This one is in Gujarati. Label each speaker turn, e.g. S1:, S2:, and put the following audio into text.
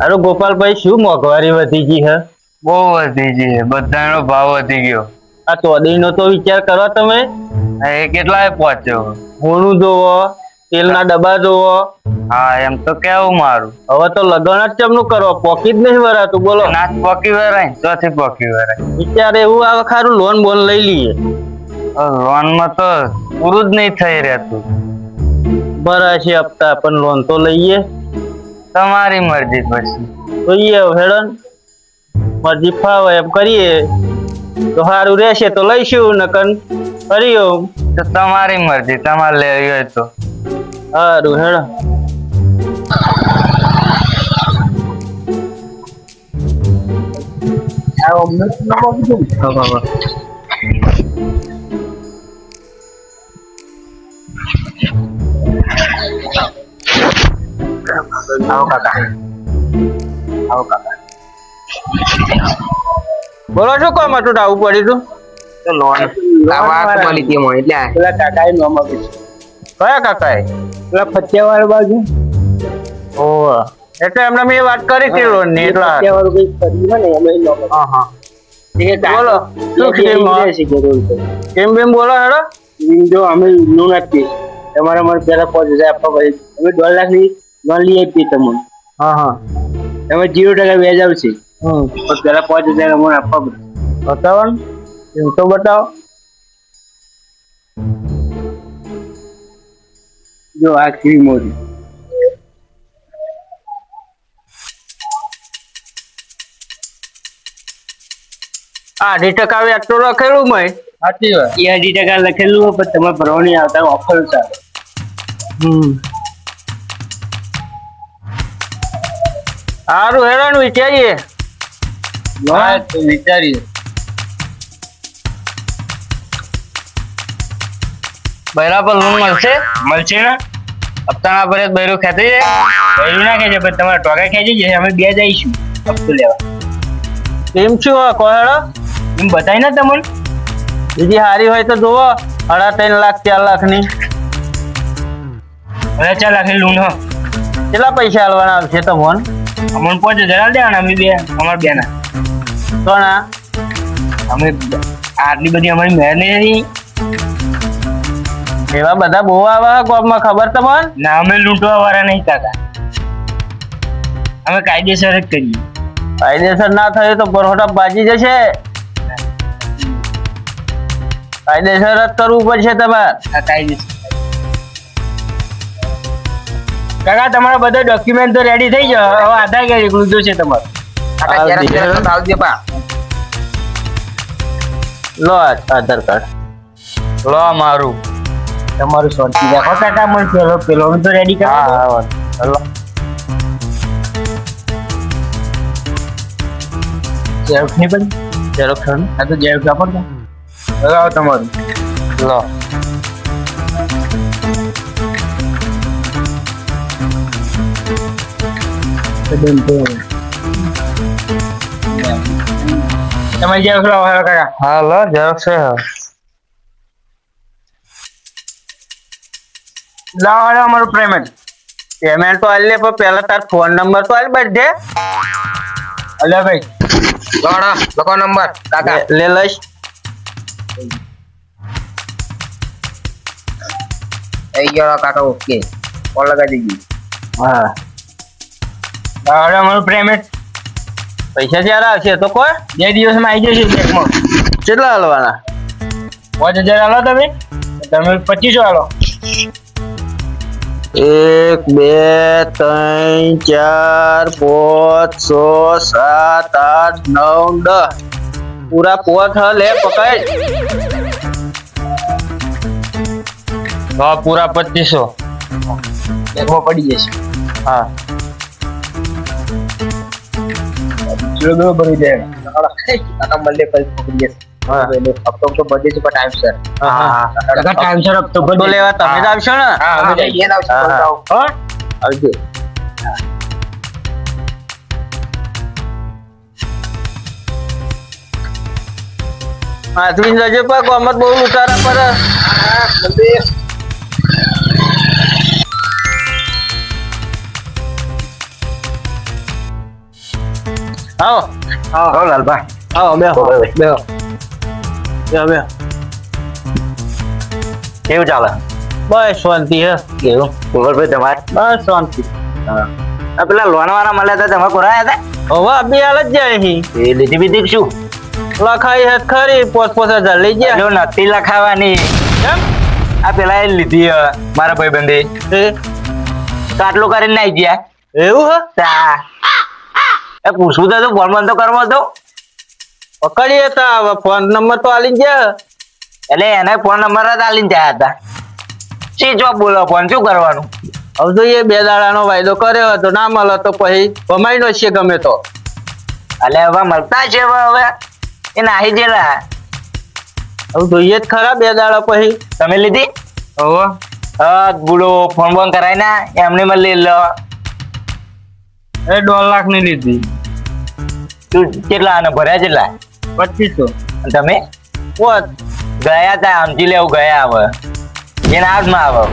S1: અરે ગોપાલભાઈ શું મોંઘવારી વધી ગઈ હે?
S2: બહુ વધી ગઈ, બધાનો ભાવ વધી ગયો.
S1: આ ચોદીનો તો વિચાર કરો તમે.
S2: એ કેટલાય પહોંચ્યો?
S1: હોણું જોવો, તેલના ડબ્બા જોવો.
S2: હા એમ તો કેવું મારું.
S1: હવે તો લગન જ ચમનું કરો, પોકી જ નહીં વરાતું. બોલો
S2: નાચ પોકી વરાય, ચોથી પોકી વરાય.
S1: વિચાર એવું આવે ખારું લોન બોન લઈ લઈએ.
S2: લોનમાં તો પૂરું જ નહીં થઈ રહેતું.
S1: ભરાય છે હપ્તા, પણ લોન તો લઈએ.
S2: તમારી મરજી પછી.
S1: જોઈએ હેડન, મરજી ફાવે એમ કરીએ તો સારું રહેશે તો લઈશું, નકન હરિઓમ.
S2: તો તમારી મરજી, તમારે લેવી હોય તો.
S1: સારું હેડ.
S2: આવો કાકા, આવો કાકા.
S1: બોલો શું કામ હતું? આવું પડ્યું તું?
S2: તો લોન વાત મળી હતી મને, એટલે
S1: પેલા કાકાએ નામ આપ્યું. કયા કાકાએ?
S2: પેલા ફત્યાવાળા બાજુ.
S1: ઓહ, એટલે એમને મેં વાત કરી હતી લોન ની. એટલા
S2: ફત્યાવાળું કઈ કર્યું ને એમ નામ.
S1: હા હા. બોલો શું કેમ બેમ બોલો હેડો.
S2: જો અમે લોન આપીએ, તમારે મને પેલા 5,000 આપવા પડે. અમે 2 લાખ ની લોન લઈ આપીએ તમને.
S1: હા હા.
S2: તમે 0% વ્યાજ આવશે. પણ પેલા 5,000 અમને આપવા પડે.
S1: બતાવો ને, એમ તો બતાવો.
S2: જો આ કેવી મોરી.
S1: અઢી ટકા વ્યાજ તો લખેલું મેં.
S2: સાચી વાત. એ 2% લખેલું હોય, પણ તમે ભરવા નહીં આવતા, ઓફર ચાલે.
S1: સારું હેડો ને વિચારીએ.
S2: હા તો વિચારીએ. બૈરા પર લોન મળશે? મળશે ને. હપ્તાના પર બૈરું ખેંચી જાય. બૈરું ના ખેંચે, પણ તમારે ટોકા ખેંચી જશે. અમે 2 જઈશું હપ્તો લેવા.
S1: કેમ છું કહો હેડો.
S2: એમ બતાવી ને તમને.
S1: બીજી હારી હોય તો જોવો. 3.5 લાખ 4 લાખ ની.
S2: 4 લાખ ની લોન. હા
S1: કેટલા પૈસા આલવાના આવશે તમને?
S2: અમને 5,000 આલ દેવાના. અમે બે, અમારા બે ના.
S1: કોના?
S2: અમે આટલી બધી અમારી મહેર નહીં.
S1: એવા બધા બહુ આવા ગામમાં, ખબર તમને?
S2: ના, અમે લૂંટવા વાળા નહીં કાકા. અમે કાયદેસર જ કરીએ.
S1: કાયદેસર ના થયું તો બરોડા બાજી જશે. કાયદેસર જ કરવું પડશે તમારે.
S2: આ કાયદેસર. કાકા તમારા બધા ડોક્યુમેન્ટ તો રેડી થઈ જાય. હવે આધાર કાર્ડ એકલું જોશે તમારે.
S1: લો આધાર કાર્ડ
S2: લો મારું. તમારું શાંતિ રાખો કાકા. મને પેલો તો રેડી કરો.
S1: હા લો.
S2: ઝેરોક્ષ નહીં પણ
S1: ઝેરોક્ષ
S2: આ તો ઝેરોક્ષ આપો ને. લગાવો તમારું.
S1: લો.
S2: તમારી ઝેરોક્ષ લાવો કાકા.
S1: હા લો ઝેરોક્ષ છે.
S2: લાવો અમારું પેમેન્ટ.
S1: પેમેન્ટ તો આલ લે, પણ પહેલા તાર ફોન નંબર તો આલ બધે.
S2: અલ્યા ભાઈ લખો નંબર કાકા.
S1: લે લઈશ.
S2: થઈ ગયો કાકા. ઓકે કોલ લગાવી દીધી.
S1: હા
S2: લાવો અમારું પેમેન્ટ.
S1: પૈસા ક્યારે આવશે તો કોઈ?
S2: 2 દિવસમાં આવી જશે બેંકમાં.
S1: કેટલા હાલવાના?
S2: 5,000 આલો તમે. તમે 25 આલો.
S1: 1 2 3 4 5 6 7 8 9 10 પૂરા 5 લે પકડ.
S2: પૂરા 2500 બેંકમાં પડી જશે.
S1: હા
S2: ચલો ભરી દે કાકા. મળે પછી પકડી જશે. હપ્તો તો બધે છે પણ ટાઈમસર.
S1: હા
S2: કાકા ટાઈમસર હપ્તો
S1: તો લેવા તમે જ આવશો ને?
S2: હા અમે જઈએ આવશું.
S1: આવજો. હાથવીન જજો પા, કોમત બહુ ઉતારા પર. આવો
S2: હો લાલભા
S1: આવો બેહો
S2: બરાબર.
S1: બેહો બેહો
S2: કેવું ચાલે
S1: બસ શાંતિ હે
S2: કેવું કુંવરભાઈ તમારે
S1: બસ શાંતિ
S2: આ પેલા લોન વાળા મળ્યા હતા તમે કોરાયા
S1: હવે બે હાલ જ જાય અહીં
S2: હતા એ લીધી બીધી શું
S1: લખાઈ હે ખરી 5,000 લઈ ગયા
S2: જો નથી લખાવાની
S1: કેમ
S2: આ પેલા એ લીધી મારા ભાઈબંધે
S1: એ
S2: તો આટલું કરીને નાઈ ગયા
S1: એવું હે
S2: તા એ પૂછવું તો ફોન બંધ તો કરવો હતો
S1: પકડીએ તા હવે ફોન નંબર તો આલી ગયા
S2: એટલે એને ફોન નંબર જ આલીને જાય હતા શી જોબ બોલો ફોન શું કરવાનું
S1: હવે જોઈએ 2 દાડાનો વાયદો કર્યો હતો ના મળે તો પછી ભમાઈ નો છે ગમે તો
S2: એટલે હવે મળતા છે હવે એ નાહી જેલા
S1: હવે જોઈએ જ ખરા 2 દાડા પછી
S2: તમે લીધી
S1: હવે
S2: બોલો ફોન બોન કરાય ના એમને મળી લો
S1: એ 1.5 લાખ ની લીધી
S2: તું કેટલા આને ભર્યા કેટલા
S1: 2500
S2: તમે
S1: પોત
S2: ગયા તા સમજી લેવું ગયા હવે એને હાથમાં આવો